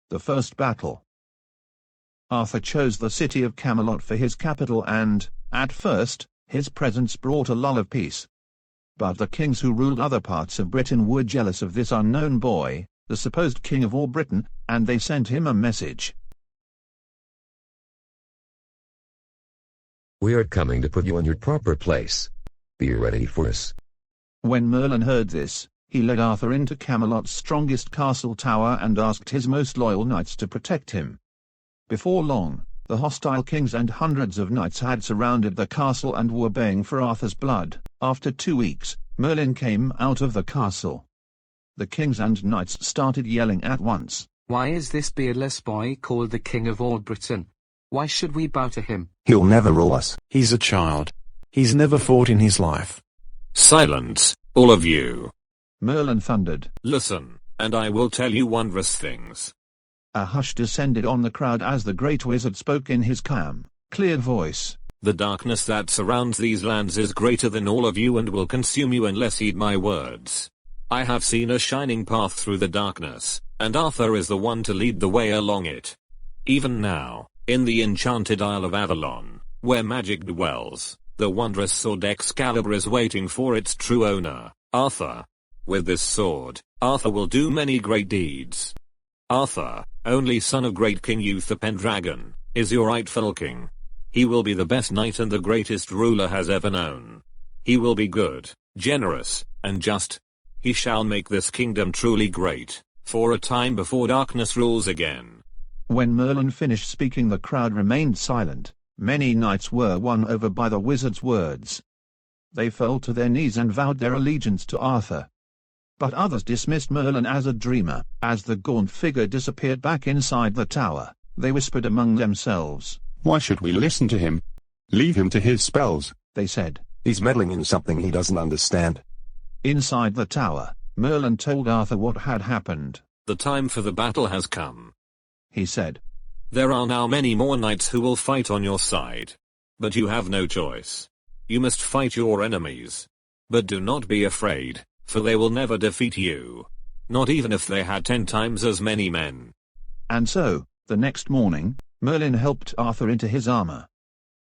The first battle. Arthur chose the city of Camelot for his capital and, at first, his presence brought a lull of peace. But the kings who ruled other parts of Britain were jealous of this unknown boy, the supposed king of all Britain, and they sent him a message. We are coming to put you in your proper place. Be ready for us. When Merlin heard this, he led Arthur into Camelot's strongest castle tower and asked his most loyal knights to protect him. Before long, the hostile kings and hundreds of knights had surrounded the castle and were baying for Arthur's blood. After 2 weeks, Merlin came out of the castle. The kings and knights started yelling at once. "Why is this beardless boy called the King of all Britain? Why should we bow to him? He'll never rule us. He's a child. He's never fought in his life." "Silence, all of you!" Merlin thundered. "Listen, and I will tell you wondrous things." A hush descended on the crowd as the great wizard spoke in his calm, clear voice. "The darkness that surrounds these lands is greater than all of you and will consume you unless heed my words. I have seen a shining path through the darkness, and Arthur is the one to lead the way along it. Even now, in the enchanted Isle of Avalon, where magic dwells, the wondrous sword Excalibur is waiting for its true owner, Arthur. With this sword, Arthur will do many great deeds. Arthur, only son of great King Uther Pendragon, is your rightful king. He will be the best knight and the greatest ruler has ever known. He will be good, generous, and just. He shall make this kingdom truly great, for a time before darkness rules again." When Merlin finished speaking, the crowd remained silent. Many knights were won over by the wizard's words. They fell to their knees and vowed their allegiance to Arthur. But others dismissed Merlin as a dreamer. As the gaunt figure disappeared back inside the tower, they whispered among themselves. "Why should we listen to him? Leave him to his spells," they said. He's meddling in something he doesn't understand. Inside the tower, Merlin told Arthur what had happened. "The time for the battle has come," he said. "There are now many more knights who will fight on your side. But you have no choice. You must fight your enemies. But do not be afraid, for they will never defeat you. Not even if they had 10 times as many men." And so, the next morning, Merlin helped Arthur into his armor.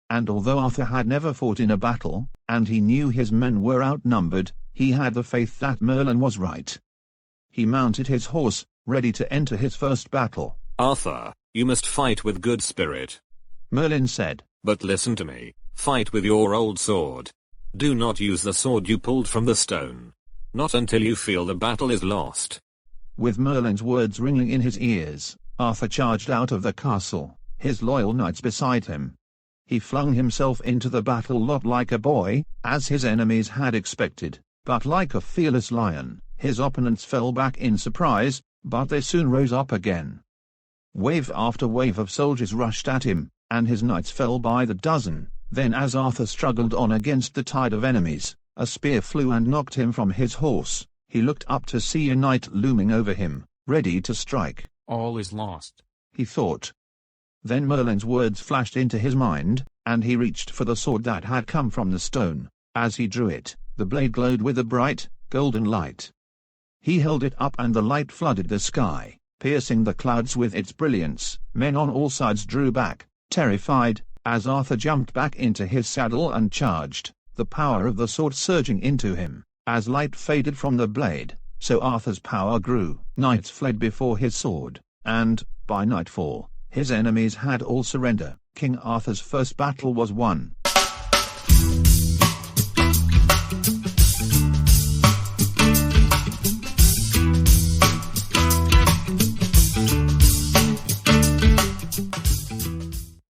And although Arthur had never fought in a battle, and he knew his men were outnumbered, he had the faith that Merlin was right. He mounted his horse, ready to enter his first battle. "Arthur, you must fight with good spirit," Merlin said. "But listen to me, fight with your old sword. Do not use the sword you pulled from the stone. Not until you feel the battle is lost." With Merlin's words ringing in his ears, Arthur charged out of the castle, his loyal knights beside him. He flung himself into the battle not like a boy, as his enemies had expected, but like a fearless lion. His opponents fell back in surprise, but they soon rose up again. Wave after wave of soldiers rushed at him, and his knights fell by the dozen. Then as Arthur struggled on against the tide of enemies, a spear flew and knocked him from his horse. He looked up to see a knight looming over him, ready to strike. "All is lost," he thought. Then Merlin's words flashed into his mind, and he reached for the sword that had come from the stone. As he drew it, the blade glowed with a bright, golden light. He held it up and the light flooded the sky, piercing the clouds with its brilliance. Men on all sides drew back, terrified, as Arthur jumped back into his saddle and charged, the power of the sword surging into him. As light faded from the blade, so Arthur's power grew. Knights fled before his sword, and, by nightfall, his enemies had all surrendered. King Arthur's first battle was won.